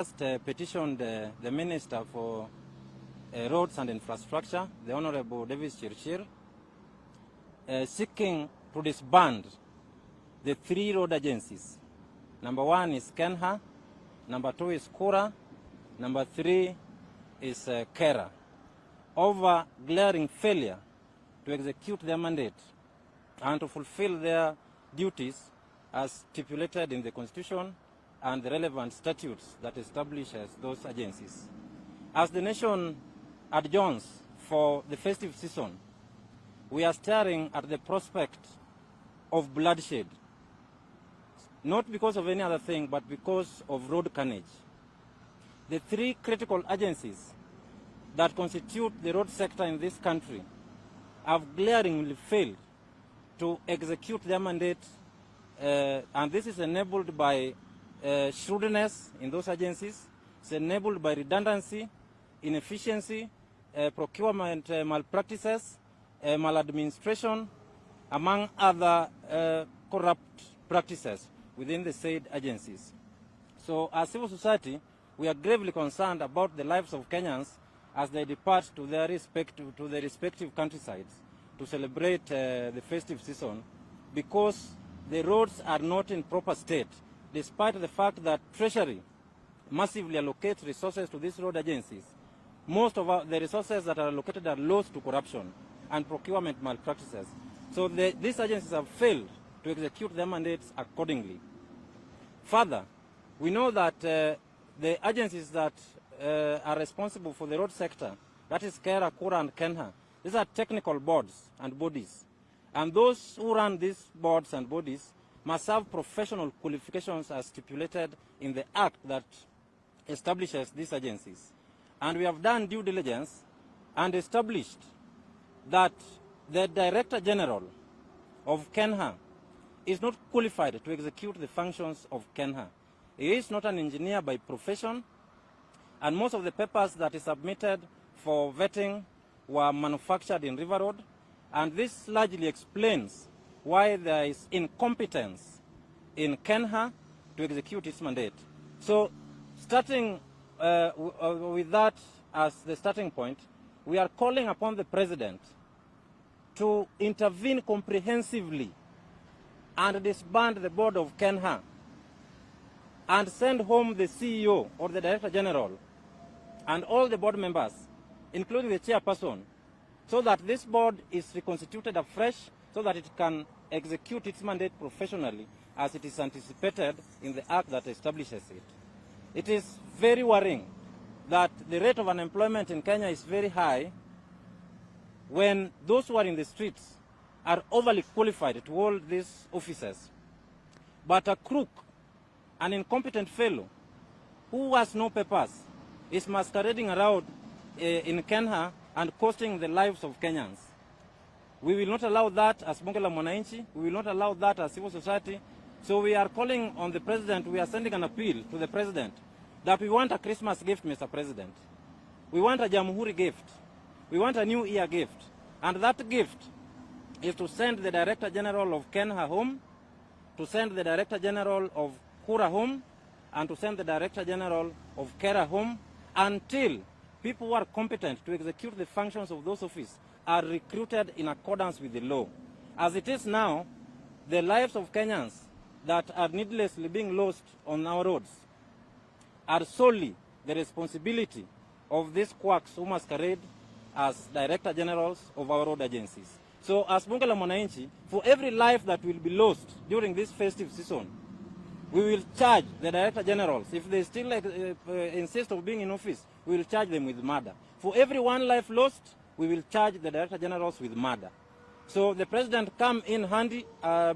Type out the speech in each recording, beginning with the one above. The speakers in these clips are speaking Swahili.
Petitioned the Minister for Roads and Infrastructure, the Honorable Davis Chirchir, seeking to disband the 3 road agencies. Number 1 is KENHA, number 2 is KURA, number 3 is KENRA, over glaring failure to execute their mandate and to fulfill their duties as stipulated in the Constitution and the relevant statutes that establishes those agencies. As the nation adjourns for the festive season, we are staring at the prospect of bloodshed, not because of any other thing, but because of road carnage. The 3 critical agencies that constitute the road sector in this country have glaringly failed to execute their mandate, and this is enabled by shrewdness in those agencies. It's enabled by redundancy, inefficiency, procurement malpractices, maladministration, among other corrupt practices within the said agencies. So as civil society, we are gravely concerned about the lives of Kenyans as they depart to their respective countrysides to celebrate the festive season, because the roads are not in proper state, despite the fact that Treasury massively allocates resources to these road agencies. Most of the resources that are allocated are lost to corruption and procurement malpractices. So these agencies have failed to execute their mandates accordingly. Further, we know that the agencies that are responsible for the road sector, that is KENRA, KURA, and KENHA, these are technical boards and bodies. And those who run these boards and bodies must have professional qualifications as stipulated in the Act that establishes these agencies. And we have done due diligence and established that the Director General of KENHA is not qualified to execute the functions of KENHA. He is not an engineer by profession, and most of the papers that he submitted for vetting were manufactured in River Road, and this largely explains why there is incompetence in KENHA to execute its mandate. So, starting with that as the starting point, we are calling upon the President to intervene comprehensively and disband the board of KENHA and send home the CEO or the Director General and all the board members, including the chairperson, so that this board is reconstituted afresh, so that it can execute its mandate professionally as it is anticipated in the Act that establishes it. It is very worrying that the rate of unemployment in Kenya is very high when those who are in the streets are overly qualified to hold these offices. But a crook, an incompetent fellow who has no papers, is masquerading around in KENHA and costing the lives of Kenyans. We will not allow that as Bunge la Mwananchi. We will not allow that as civil society. So we are calling on the President, we are sending an appeal to the President that we want a Christmas gift, Mr. President. We want a Jamhuri gift. We want a New Year gift. And that gift is to send the Director General of KENHA home, to send the Director General of KURA home, and to send the Director General of KENRA home until people who are competent to execute the functions of those offices are recruited in accordance with the law. As it is now, the lives of Kenyans that are needlessly being lost on our roads are solely the responsibility of these quacks who masquerade as Director Generals of our road agencies. So as Bunge la Mwananchi, for every life that will be lost during this festive season, we will charge the Director Generals. If they still insist on being in office, we will charge them with murder. For every one life lost, we will charge the Director Generals with murder. So the President come in handy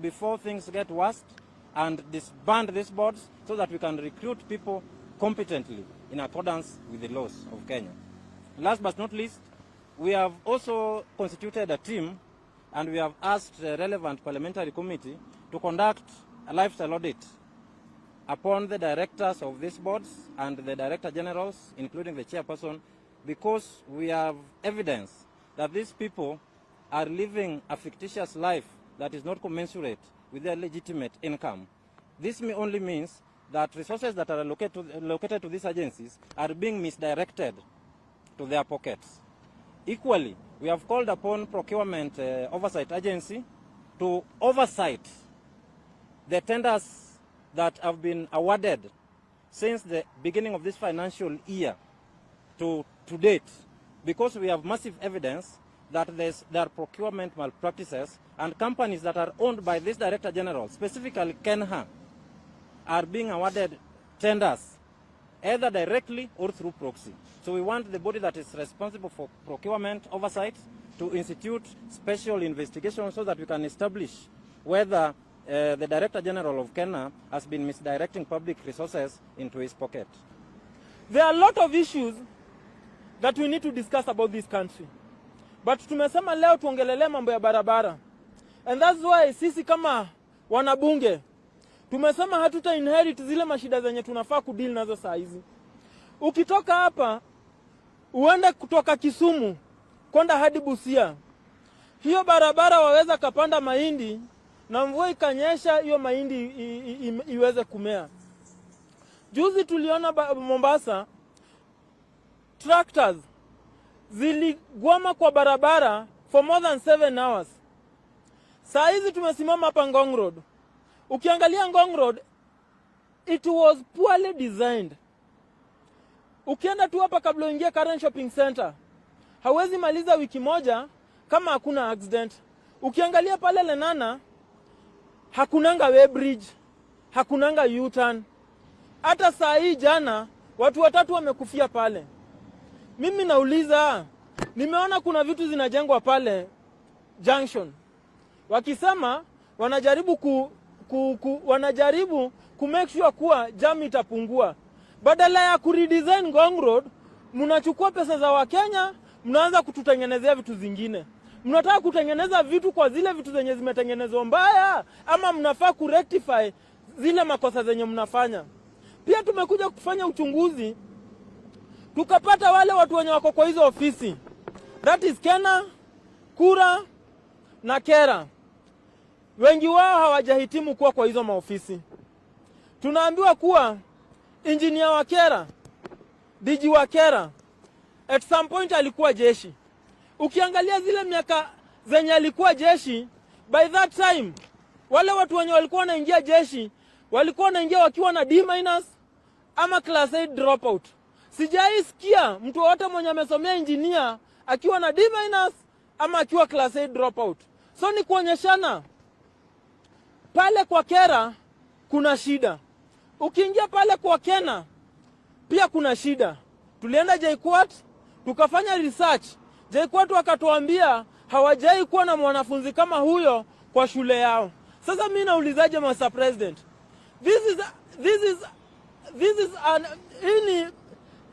before things get worse and disband these boards so that we can recruit people competently in accordance with the laws of Kenya. Last but not least, we have also constituted a team, and we have asked the relevant parliamentary committee to conduct a lifestyle audit upon the directors of these boards and the Director Generals, including the chairperson, because we have evidence that these people are living a fictitious life that is not commensurate with their legitimate income. This only means that resources that are allocated to these agencies are being misdirected to their pockets. Equally, we have called upon Procurement Oversight Agency to oversight the tenders that have been awarded since the beginning of this financial year to date, because we have massive evidence that there are procurement malpractices, and companies that are owned by this Director General, specifically KENHA, are being awarded tenders either directly or through proxy. So we want the body that is responsible for procurement oversight to institute special investigation so that we can establish whether the Director General of KENRA has been misdirecting public resources into his pocket. There are a lot of issues that we need to discuss about this country. But tumesema leo tuongelele mambo ya barabara. And that's why sisi kama wanabunge tumesema hatuta inherit zile mashida zenye tunafaa kudeal nazo saa hizi. Ukitoka hapa uende kutoka Kisumu kwenda hadi Busia, hiyo barabara waweza kapanda mahindi na mvua ikanyesha hiyo mahindi iweze kumea. Juzi tuliona Mombasa tractors ziligwama kwa barabara for more than 7 hours. Saa hizi tumesimama hapa Ngong Road. Ukiangalia Ngong Road, it was poorly designed. Ukienda tu hapa kabla uingie Karen Shopping Center, hawezi maliza wiki moja kama hakuna accident. Ukiangalia pale Lenana, hakunanga weighbridge, hakunanga U-turn. Hata saa hii jana, watu 3 wamekufia pale. Mimi nauliza, nimeona kuna vitu zinajengwa pale junction. Wakisema wanajaribu wanajaribu make sure kuwa jam itapungua. Badala ya kuredesign Ngong Road, mnachukua pesa za Wakenya, mnaanza kututengenezea vitu zingine. Mnataka kutengeneza vitu kwa zile vitu zenye zimetengenezwa mbaya, ama mnafaa kurectify zile makosa zenye mnafanya. Pia tumekuja kufanya uchunguzi, tukapata wale watu wenye wako kwa hizo ofisi. That is KENRA, KURA na KENRA. Wengi wao hawajahitimu kuwa kwa hizo maofisi. Tunaambiwa kuwa engineer wa KENRA, DG wa KENRA, at some point alikuwa jeshi. Ukiangalia zile miaka zenye alikuwa jeshi, by that time, wale watu wenye walikuwa wanaingia jeshi, walikuwa wanaingia wakiwa na D- ama class 8 dropout. Sijaisikia mtu wote mwenye amesomea engineer akiwa na D- ama akiwa class 8 dropout. So ni kuonyeshana pale kwa KENRA kuna shida. Ukiingia pale kwa KENRA pia kuna shida. Tulienda JKUAT, tukafanya research. JKUAT wakatuambia hawajai kuwa na mwanafunzi kama huyo kwa shule yao. Sasa mimi naulizaje Mr. President? This is an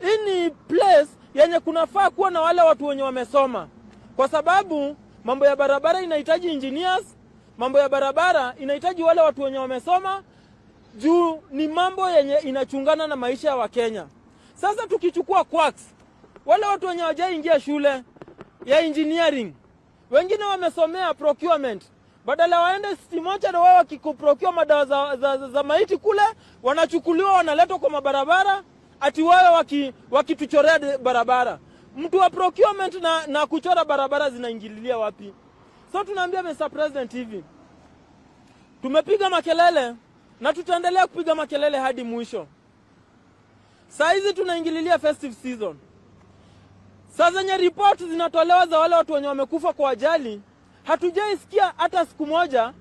any place yenye kunafaa kuwa na wale watu wenye wamesoma. Kwa sababu mambo ya barabara inahitaji engineers, mambo ya barabara inahitaji wale watu wenye wamesoma, juu ni mambo yenye inachungana na maisha ya Wakenya. Sasa tukichukua quacks, wale watu wenye hawajaingia shule ya engineering, wengine wamesomea procurement, badala waende stimocha na wao wakikuprocure madawa za maiti kule, wanachukuliwa wanaletwa kwa mabarabara, ati wao wakituchorea barabara. Mtu wa procurement na kuchora barabara zinaingililia wapi? So tunaambia Mr. President hivi, tumepiga makelele na tutaendelea kupiga makelele hadi mwisho. Saa hizi tunaingililia festive season. Saa zenye report zinatolewa za wale watu wenye wamekufa kwa ajali, hatujaisikia hata siku moja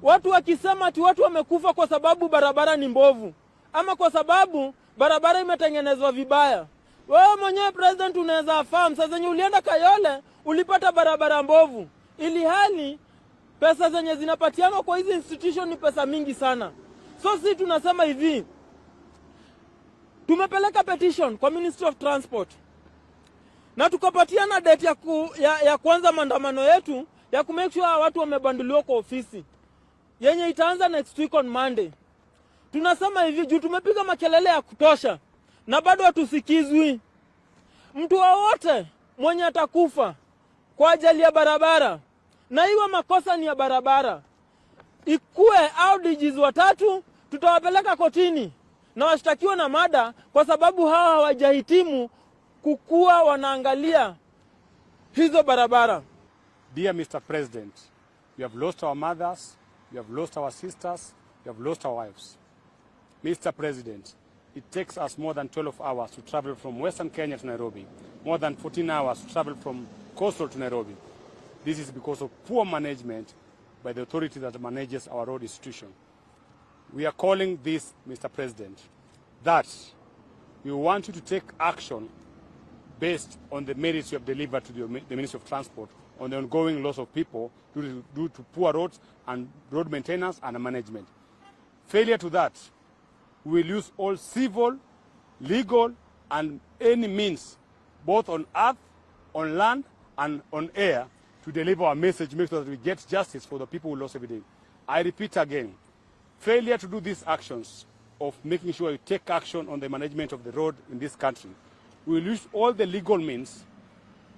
watu wakisema ati watu wamekufa kwa sababu barabara ni mbovu, ama kwa sababu barabara imetengenezwa vibaya. Wewe mwenyewe President unaweza fahamu, saa zenye ulienda Kayole ulipata barabara mbovu, ili hali pesa zenye zinapatiana kwa hizi institution ni pesa mingi sana. So si tunasema hivi, tumepeleka petition kwa Ministry of Transport na tukapatiana date ya kwanza maandamano yetu ya kumake sure watu wamebanduliwa kwa ofisi, yenye itaanza next week on Monday. Tunasema hivi, juu tumepiga makelele ya kutosha na bado hatusikizwi. Mtu wote mwenye atakufa kwa ajali ya barabara, na iwe makosa ni ya barabara, ikue au DGs 3, tutawapeleka kotini na washtakiwa na mada kwa sababu hawa hawajahitimu kukuwa wanaangalia hizo barabara. Dear Mr. President, we have lost our mothers, we have lost our sisters, we have lost our wives. Mr. President, it takes us more than 12 hours to travel from Western Kenya to Nairobi, more than 14 hours to travel from coastal to Nairobi. This is because of poor management by the authority that manages our road institution. We are calling this, Mr. President, that we want you to take action based on the merits you have delivered to the Ministry of Transport on the ongoing loss of people due to poor roads and road maintenance and management. Failure to that, we will use all civil, legal, and any means, both on earth, on land, and on air, to deliver our message, make sure that we get justice for the people who lost every day. I repeat again, failure to do these actions of making sure we take action on the management of the road in this country, we will use all the legal means,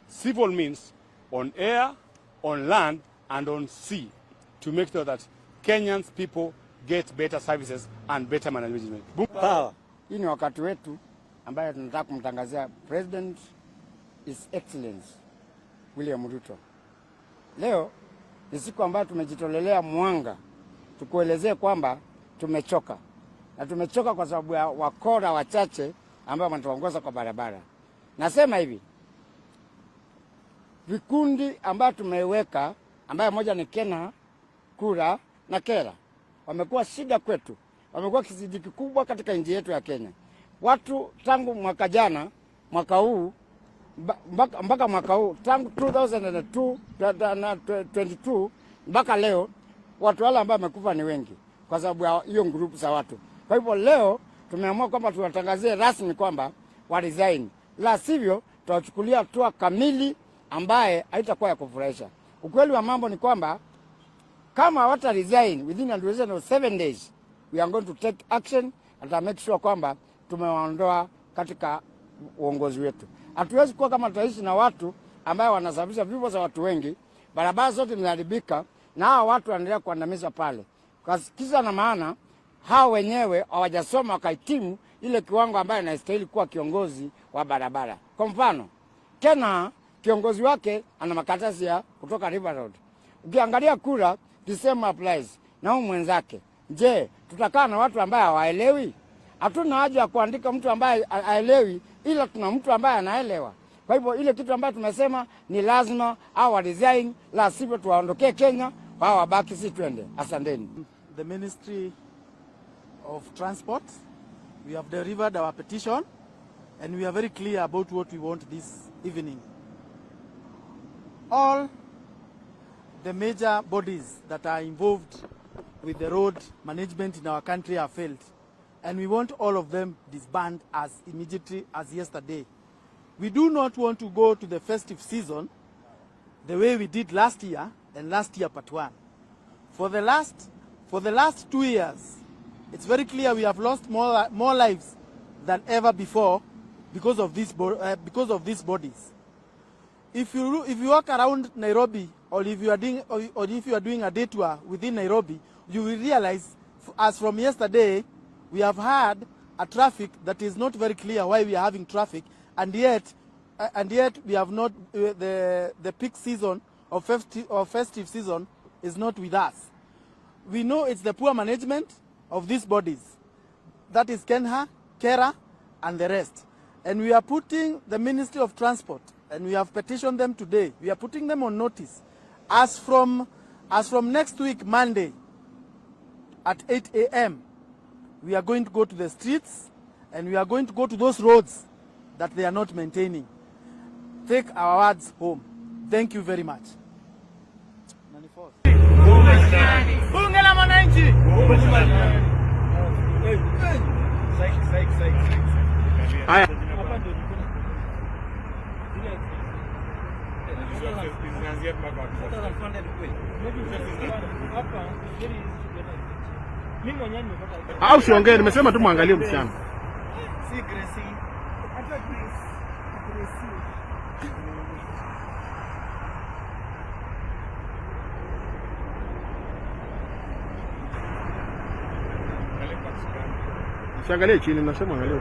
civil means, on air, on land, and on sea, to make sure that Kenyans people get better services and better management. Hii ni wakati wetu ambaye tunataka kumtangazia President His Excellency William Ruto. Leo ni siku ambayo tumejitolelea mwanga tukuelezee kwamba tumechoka. Na tumechoka kwa sababu ya wakora wachache ambao wanatuongoza kwa barabara. Nasema hivi, vikundi ambao tumeweka ambayo moja ni KENHA, KURA na KENRA wamekuwa shida kwetu. Wamekuwa kizidi kikubwa katika nchi yetu ya Kenya. Watu tangu mwaka jana, mwaka huu mpaka mwaka huu, tangu 2022 mpaka leo, watu wale ambao wamekufa ni wengi kwa sababu ya hiyo grupu za watu. Kwa hivyo leo tumeamua kwamba tuwatangazie rasmi kwamba wa resign. La sivyo tutachukulia hatua kamili ambaye haitakuwa ya kufurahisha. Ukweli wa mambo ni kwamba kama hawata resign within a duration of 7 days, we are going to take action and make sure kwamba tumewaondoa katika uongozi wetu. Hatuwezi kuwa kama tutaishi na watu ambao wanasababisha vifo za watu wengi, barabara zote zinaharibika na hao watu wanaendelea kuandamizwa pale. Kwa kisa na maana hao wenyewe hawajasoma wakahitimu ile kiwango ambayo inastahili kuwa kiongozi wa barabara. Kwa mfano, KENHA kiongozi wake ana makaratasi ya kutoka River Road. Ukiangalia KURA the same applies na huyu mwenzake. Je, tutakaa na watu ambao hawaelewi? Hatuna haja ya kuandika mtu ambaye haelewi, ila tuna mtu ambaye anaelewa. Kwa hivyo ile kitu ambayo tumesema ni lazima au resign, la sivyo tuwaondokee Kenya, wao wabaki si twende. Asanteni. The Ministry of Transport, we have delivered our petition and we are very clear about what we want this evening. All the major bodies that are involved with the road management in our country have failed, and we want all of them disbanded as immediately as yesterday. We do not want to go to the festive season the way we did last year and last year part 1. For the last 2 years, it's very clear we have lost more lives than ever before because of these bodies. If you walk around Nairobi, or if you are doing a day tour within Nairobi, you will realize, as from yesterday, we have had a traffic that is not very clear why we are having traffic, and yet we have not the peak season or festive season is not with us. We know it's the poor management of these bodies, that is KENHA, KENRA, and the rest. And we are putting the Ministry of Transport, and we have petitioned them today. We are putting them on notice. As from next week, Monday, at 8 a.m., we are going to go to the streets, and we are going to go to those roads that they are not maintaining. Take our words home. Thank you very much. Bunge la Mwananchi. Au siongee, nimesema tu muangalie msichana. Si Gracie. Hata Gracie. Usiangalie chini, nasema angalia.